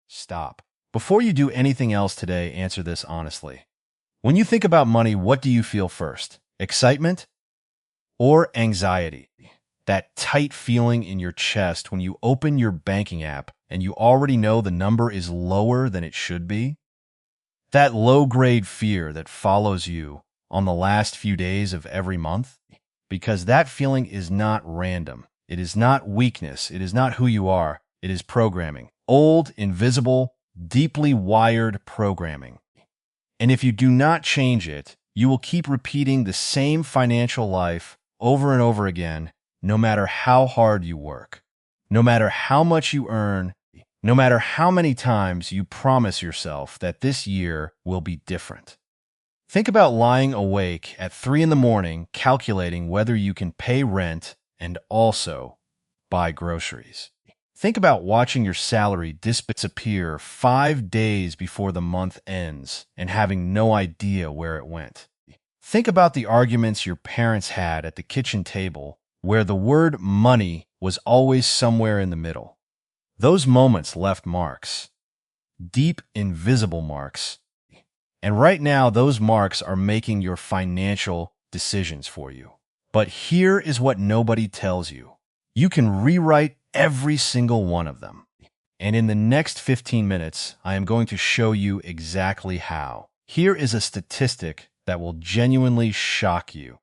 Stop. Before you do anything else today, answer this honestly. When you think about money, what do you feel first? Excitement or anxiety? That tight feeling in your chest when you open your banking app and you already know the number is lower than it should be? That low-grade fear that follows you on the last few days of every month? Because that feeling is not random. It is not weakness. It is not who you are. It is programming. Old, invisible, deeply wired programming. And if you do not change it, you will keep repeating the same financial life over and over again, no matter how hard you work, no matter how much you earn, no matter how many times you promise yourself that this year will be different. Think about lying awake at 3 in the morning calculating whether you can pay rent and also buy groceries. Think about watching your salary disappear 5 days before the month ends and having no idea where it went. Think about the arguments your parents had at the kitchen table where the word money was always somewhere in the middle. Those moments left marks, deep, invisible marks. And right now, those marks are making your financial decisions for you. But here is what nobody tells you. You can rewrite every single one of them. And in the next 15 minutes, I am going to show you exactly how. Here is a statistic that will genuinely shock you.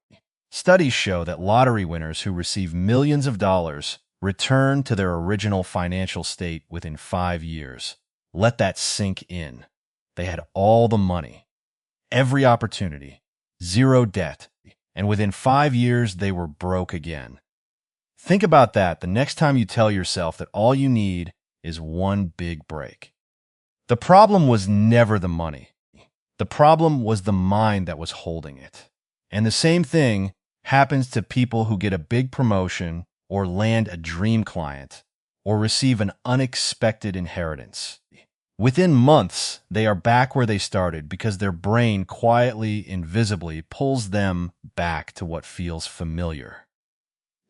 Studies show that lottery winners who receive millions of dollars return to their original financial state within 5 years. Let that sink in. They had all the money, every opportunity, zero debt, and within 5 years they were broke again. Think about that the next time you tell yourself that all you need is one big break. The problem was never the money. The problem was the mind that was holding it. And the same thing happens to people who get a big promotion or land a dream client or receive an unexpected inheritance. Within months, they are back where they started because their brain quietly, invisibly pulls them back to what feels familiar.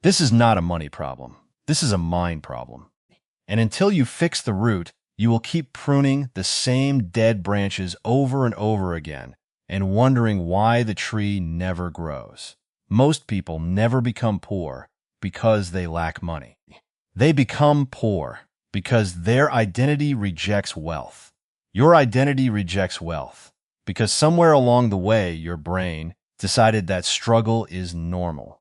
This is not a money problem. This is a mind problem. And until you fix the root, you will keep pruning the same dead branches over and over again and wondering why the tree never grows. Most people never become poor because they lack money. They become poor because their identity rejects wealth. Your identity rejects wealth because somewhere along the way, your brain decided that struggle is normal,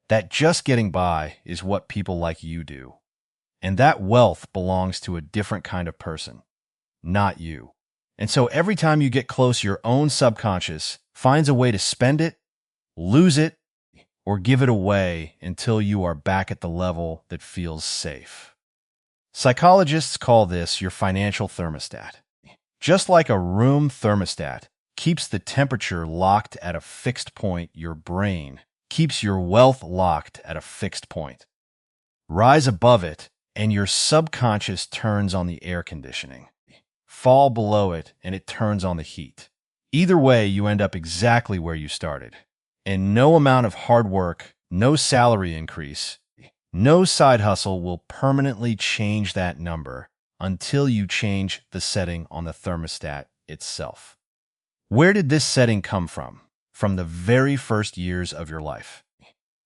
that just getting by is what people like you do, and that wealth belongs to a different kind of person, not you. And so every time you get close, your own subconscious finds a way to spend it, lose it, or give it away until you are back at the level that feels safe. Psychologists call this your financial thermostat. Just like a room thermostat keeps the temperature locked at a fixed point, your brain keeps your wealth locked at a fixed point. Rise above it, and your subconscious turns on the air conditioning. Fall below it, and it turns on the heat. Either way, you end up exactly where you started. And no amount of hard work, no salary increase, no side hustle will permanently change that number until you change the setting on the thermostat itself. Where did this setting come from? From the very first years of your life.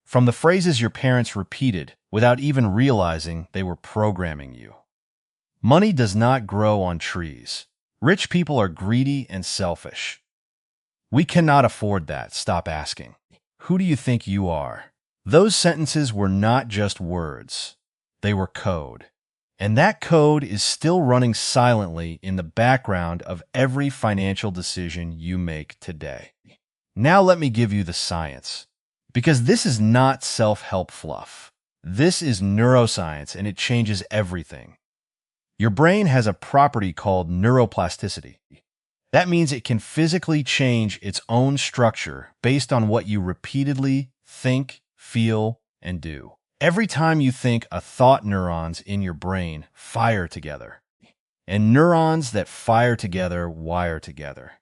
From the phrases your parents repeated without even realizing they were programming you. Money does not grow on trees. Rich people are greedy and selfish. We cannot afford that. Stop asking. Who do you think you are? Those sentences were not just words. They were code. And that code is still running silently in the background of every financial decision you make today. Now let me give you the science. Because this is not self-help fluff. This is neuroscience, and it changes everything. Your brain has a property called neuroplasticity. That means it can physically change its own structure based on what you repeatedly think, feel, and do. Every time you think, a thought neurons in your brain fire together. And neurons that fire together wire together.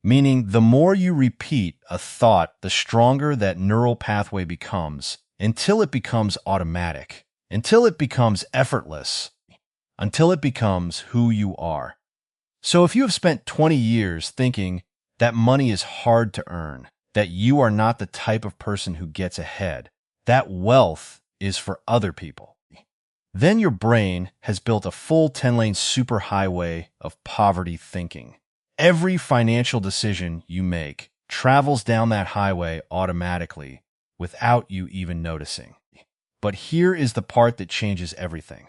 Meaning the more you repeat a thought, the stronger that neural pathway becomes until it becomes automatic, until it becomes effortless, until it becomes who you are. So if you have spent 20 years thinking that money is hard to earn, that you are not the type of person who gets ahead, that wealth is for other people, then your brain has built a full 10-lane superhighway of poverty thinking. Every financial decision you make travels down that highway automatically without you even noticing. But here is the part that changes everything.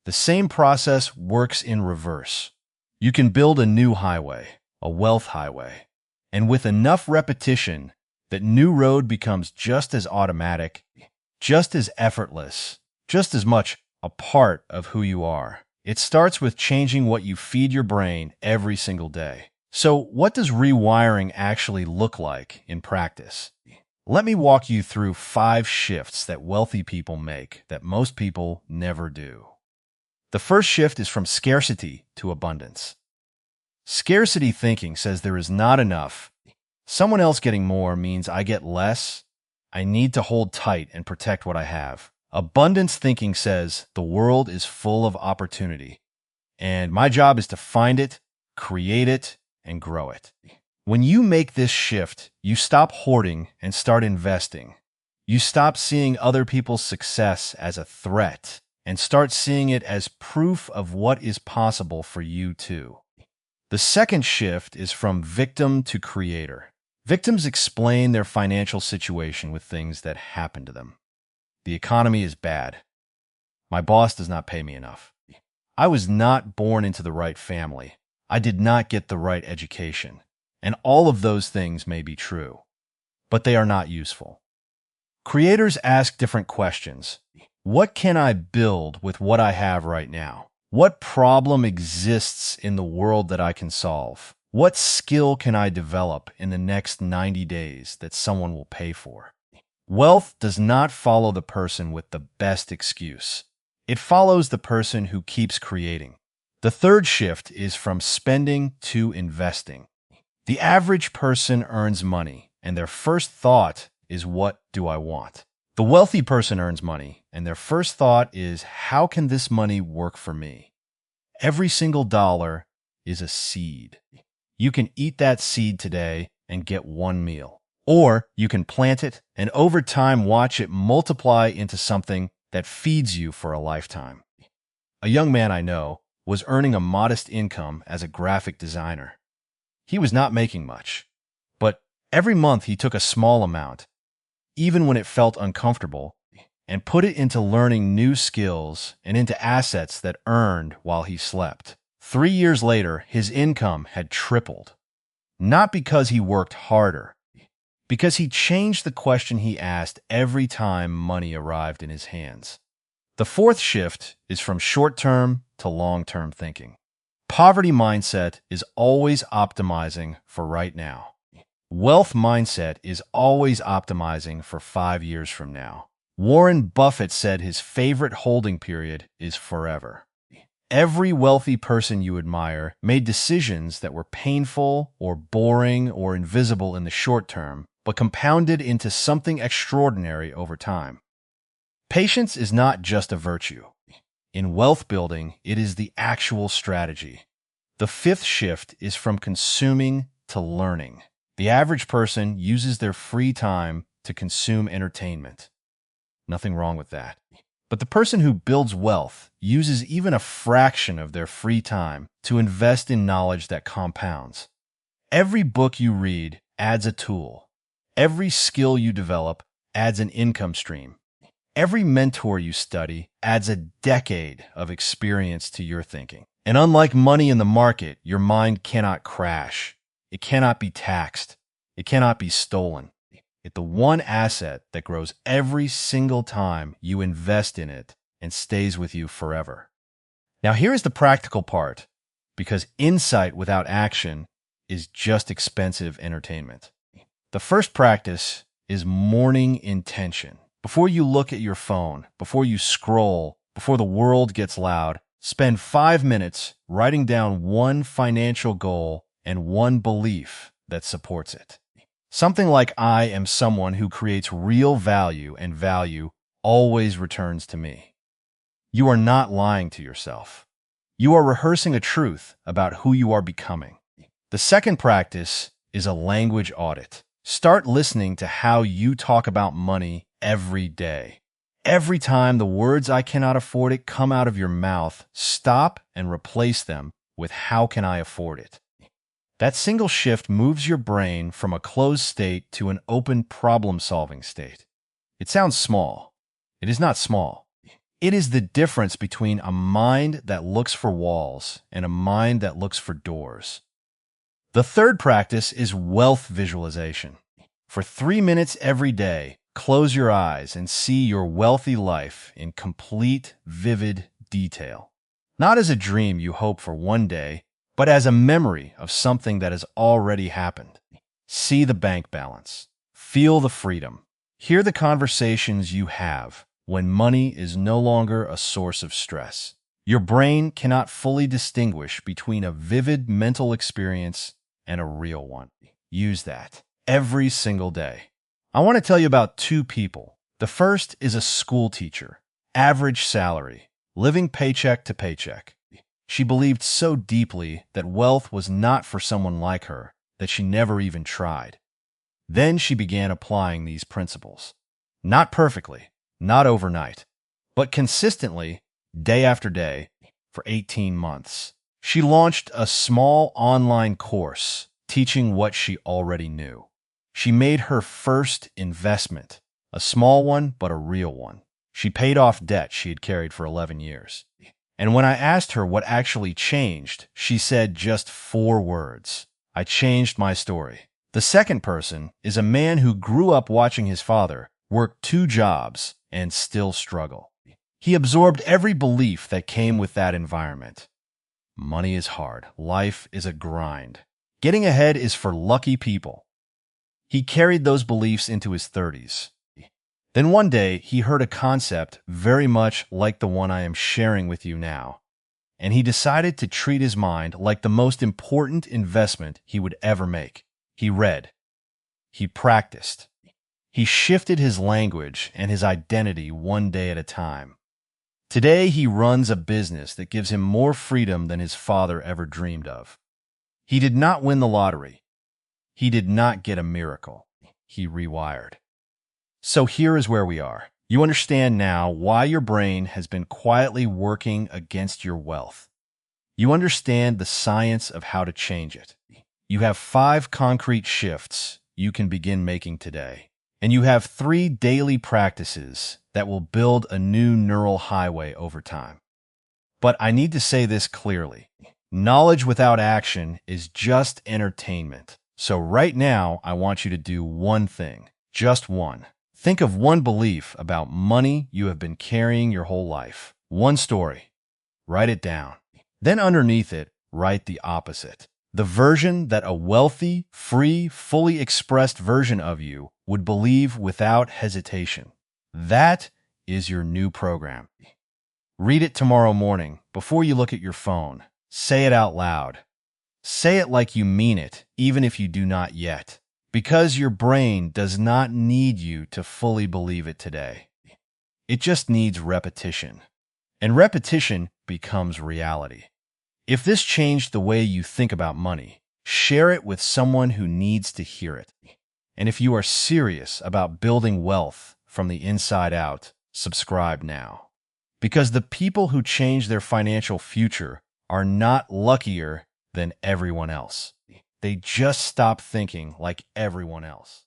The same process works in reverse. You can build a new highway, a wealth highway, and with enough repetition, that new road becomes just as automatic, just as effortless, just as much a part of who you are. It starts with changing what you feed your brain every single day. So, what does rewiring actually look like in practice? Let me walk you through 5 shifts that wealthy people make that most people never do. The first shift is from scarcity to abundance. Scarcity thinking says there is not enough. Someone else getting more means I get less. I need to hold tight and protect what I have. Abundance thinking says the world is full of opportunity, and my job is to find it, create it, and grow it. When you make this shift, you stop hoarding and start investing. You stop seeing other people's success as a threat and start seeing it as proof of what is possible for you too. The second shift is from victim to creator. Victims explain their financial situation with things that happen to them. The economy is bad. My boss does not pay me enough. I was not born into the right family. I did not get the right education. And all of those things may be true, but they are not useful. Creators ask different questions. What can I build with what I have right now? What problem exists in the world that I can solve? What skill can I develop in the next 90 days that someone will pay for? Wealth does not follow the person with the best excuse. It follows the person who keeps creating. The third shift is from spending to investing. The average person earns money, and their first thought is, what do I want? The wealthy person earns money, and their first thought is, how can this money work for me? Every single dollar is a seed. You can eat that seed today and get one meal. Or you can plant it and over time watch it multiply into something that feeds you for a lifetime. A young man I know was earning a modest income as a graphic designer. He was not making much, but every month he took a small amount, even when it felt uncomfortable, and put it into learning new skills and into assets that earned while he slept. 3 years later, his income had tripled. Not because he worked harder, because he changed the question he asked every time money arrived in his hands. The fourth shift is from short-term to long-term thinking. Poverty mindset is always optimizing for right now. Wealth mindset is always optimizing for 5 years from now. Warren Buffett said his favorite holding period is forever. Every wealthy person you admire made decisions that were painful or boring or invisible in the short term, but compounded into something extraordinary over time. Patience is not just a virtue. In wealth building, it is the actual strategy. The fifth shift is from consuming to learning. The average person uses their free time to consume entertainment. Nothing wrong with that. But the person who builds wealth uses even a fraction of their free time to invest in knowledge that compounds. Every book you read adds a tool. Every skill you develop adds an income stream. Every mentor you study adds a decade of experience to your thinking. And unlike money in the market, your mind cannot crash. It cannot be taxed. It cannot be stolen. It's the one asset that grows every single time you invest in it and stays with you forever. Now, here is the practical part, because insight without action is just expensive entertainment. The first practice is morning intention. Before you look at your phone, before you scroll, before the world gets loud, spend 5 minutes writing down one financial goal and one belief that supports it. Something like, I am someone who creates real value and value always returns to me. You are not lying to yourself. You are rehearsing a truth about who you are becoming. The second practice is a language audit. Start listening to how you talk about money every day. Every time the words "I cannot afford it" come out of your mouth, stop and replace them with "How can I afford it?" That single shift moves your brain from a closed state to an open problem-solving state. It sounds small. It is not small. It is the difference between a mind that looks for walls and a mind that looks for doors. The third practice is wealth visualization. For 3 minutes every day, close your eyes and see your wealthy life in complete, vivid detail. Not as a dream you hope for one day, but as a memory of something that has already happened. See the bank balance. Feel the freedom. Hear the conversations you have when money is no longer a source of stress. Your brain cannot fully distinguish between a vivid mental experience and a real one. Use that every single day. I want to tell you about 2 people. The first is a school teacher, average salary, living paycheck to paycheck. She believed so deeply that wealth was not for someone like her that she never even tried. Then she began applying these principles. Not perfectly, not overnight, but consistently, day after day, for 18 months. She launched a small online course teaching what she already knew. She made her first investment, a small one, but a real one. She paid off debt she had carried for 11 years. And when I asked her what actually changed, she said just 4 words: "I changed my story." The second person is a man who grew up watching his father work 2 jobs and still struggle. He absorbed every belief that came with that environment. Money is hard. Life is a grind. Getting ahead is for lucky people. He carried those beliefs into his 30s. Then one day, he heard a concept very much like the one I am sharing with you now, and he decided to treat his mind like the most important investment he would ever make. He read. He practiced. He shifted his language and his identity one day at a time. Today, he runs a business that gives him more freedom than his father ever dreamed of. He did not win the lottery. He did not get a miracle. He rewired. So here is where we are. You understand now why your brain has been quietly working against your wealth. You understand the science of how to change it. You have 5 concrete shifts you can begin making today. And you have 3 daily practices that will build a new neural highway over time. But I need to say this clearly. Knowledge without action is just entertainment. So right now, I want you to do one thing. Just one. Think of one belief about money you have been carrying your whole life. One story. Write it down. Then underneath it, write the opposite. The version that a wealthy, free, fully expressed version of you would believe without hesitation. That is your new program. Read it tomorrow morning before you look at your phone. Say it out loud. Say it like you mean it, even if you do not yet. Because your brain does not need you to fully believe it today. It just needs repetition. And repetition becomes reality. If this changed the way you think about money, share it with someone who needs to hear it. And if you are serious about building wealth from the inside out, subscribe now. Because the people who change their financial future are not luckier than everyone else. They just stop thinking like everyone else.